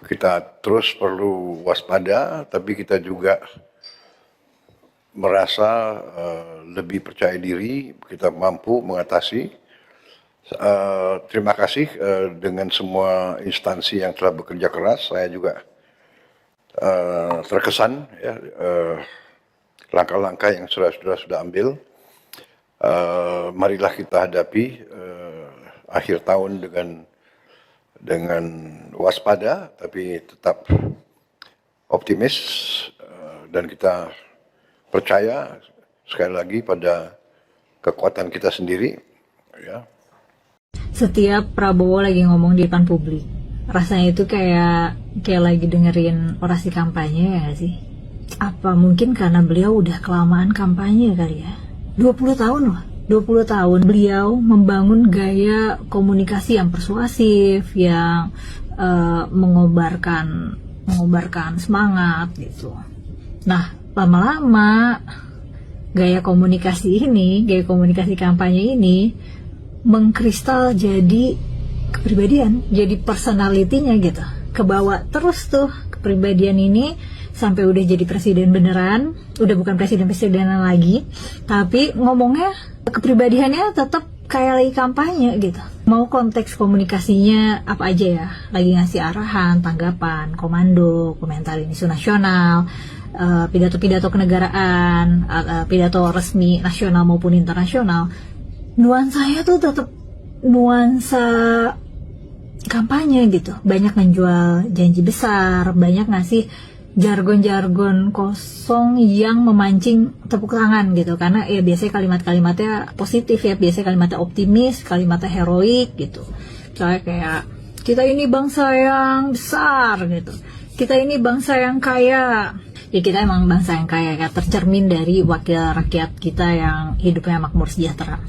kita terus perlu waspada, tapi kita juga merasa lebih percaya diri, kita mampu mengatasi. Terima kasih dengan semua instansi yang telah bekerja keras. Saya juga terkesan ya, langkah-langkah yang sudah ambil. Marilah kita hadapi akhir tahun dengan waspada, tapi tetap optimis, dan kita percaya sekali lagi pada kekuatan kita sendiri. Ya. Setiap Prabowo lagi ngomong di depan publik, rasanya itu kayak lagi dengerin orasi kampanye ya sih. Apa mungkin karena beliau udah kelamaan kampanye kali ya? 20 tahun loh. 20 tahun beliau membangun gaya komunikasi yang persuasif, yang mengobarkan semangat gitu. Nah, lama-lama gaya komunikasi kampanye ini mengkristal jadi kepribadian, jadi personalitinya gitu. Kebawa terus tuh kepribadian ini sampai udah jadi presiden beneran, udah bukan presiden-presidenan lagi, tapi ngomongnya kepribadiannya tetap kayak lagi kampanye gitu. Mau konteks komunikasinya apa aja ya, lagi ngasih arahan, tanggapan, komando, komentar isu nasional, pidato-pidato kenegaraan, pidato resmi nasional maupun internasional, nuansanya tuh tetap nuansa kampanye gitu. Banyak menjual janji besar, banyak ngasih jargon-jargon kosong yang memancing tepuk tangan gitu, karena ya biasanya kalimat-kalimatnya positif ya, biasanya kalimatnya optimis, kalimatnya heroik gitu. Soalnya kayak kita ini bangsa yang besar gitu, kita ini bangsa yang kaya. Ya kita emang bangsa yang kaya ya, tercermin dari wakil rakyat kita yang hidupnya makmur sejahtera.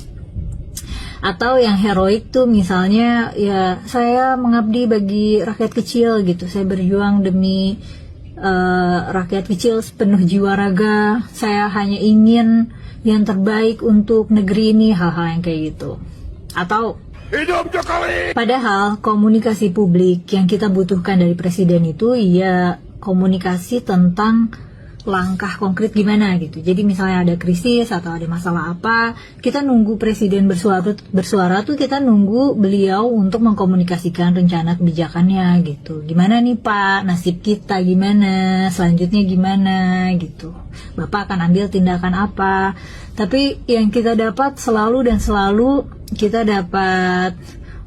Atau yang heroik tuh misalnya ya saya mengabdi bagi rakyat kecil gitu, saya berjuang demi rakyat kecil sepenuh jiwa raga, saya hanya ingin yang terbaik untuk negeri ini, hal-hal yang kayak gitu. Atau hidup Jokowi! Padahal komunikasi publik yang kita butuhkan dari presiden itu ya komunikasi tentang langkah konkret gimana gitu. Jadi misalnya ada krisis atau ada masalah apa, kita nunggu presiden bersuara tuh kita nunggu beliau untuk mengkomunikasikan rencana kebijakannya gitu. Gimana nih Pak, nasib kita gimana, selanjutnya gimana gitu. Bapak akan ambil tindakan apa. Tapi yang kita dapat selalu kita dapat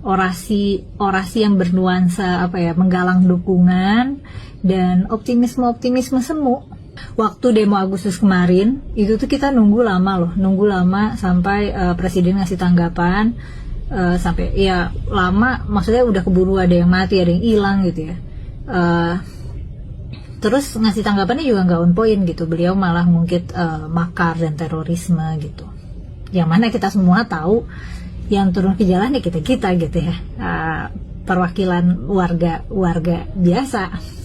orasi yang bernuansa menggalang dukungan dan optimisme semu. Waktu demo Agustus kemarin itu tuh kita nunggu lama sampai presiden ngasih tanggapan, sampai ya lama, maksudnya udah keburu ada yang mati, ada yang hilang gitu ya. Terus ngasih tanggapannya juga nggak on point gitu, beliau malah ngungkit makar dan terorisme gitu. Yang mana kita semua tahu yang turun ke jalan ya kita gitu ya, perwakilan warga biasa.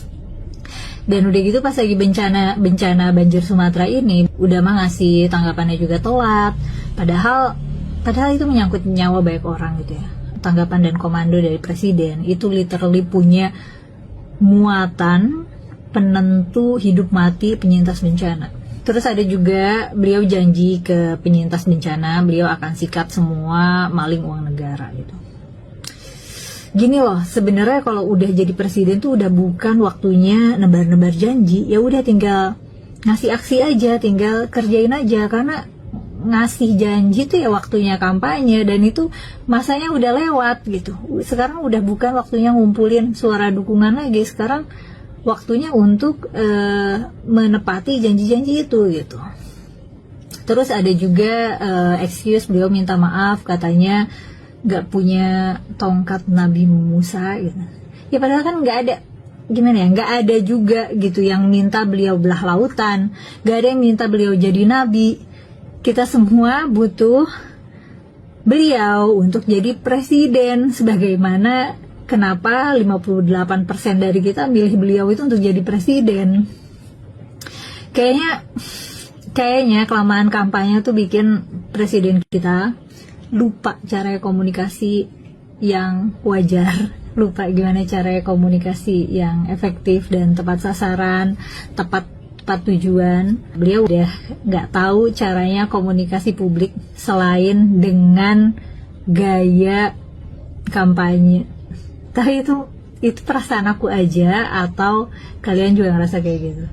Dan udah gitu pas lagi bencana banjir Sumatera ini udah mah ngasih tanggapannya juga telat, padahal itu menyangkut nyawa banyak orang gitu ya. Tanggapan dan komando dari presiden itu literally punya muatan penentu hidup mati penyintas bencana. Terus ada juga beliau janji ke penyintas bencana beliau akan sikat semua maling uang negara gitu. Gini loh, sebenarnya kalau udah jadi presiden tuh udah bukan waktunya nebar-nebar janji, ya udah tinggal ngasih aksi aja, tinggal kerjain aja, karena ngasih janji tuh ya waktunya kampanye dan itu masanya udah lewat gitu. Sekarang udah bukan waktunya ngumpulin suara dukungan lagi, sekarang waktunya untuk menepati janji-janji itu gitu. Terus ada juga excuse beliau minta maaf, katanya gak punya tongkat Nabi Musa gitu. Ya padahal kan gak ada, gak ada juga gitu yang minta beliau belah lautan, gak ada yang minta beliau jadi nabi. Kita semua butuh beliau untuk jadi presiden, sebagaimana kenapa 58% dari kita milih beliau itu untuk jadi presiden. Kayaknya kelamaan kampanye tuh bikin presiden kita lupa cara komunikasi yang wajar lupa gimana cara komunikasi yang efektif dan tepat sasaran, tepat tujuan. Beliau udah nggak tahu caranya komunikasi publik selain dengan gaya kampanye. Tapi itu perasaan aku aja atau kalian juga ngerasa kayak gitu?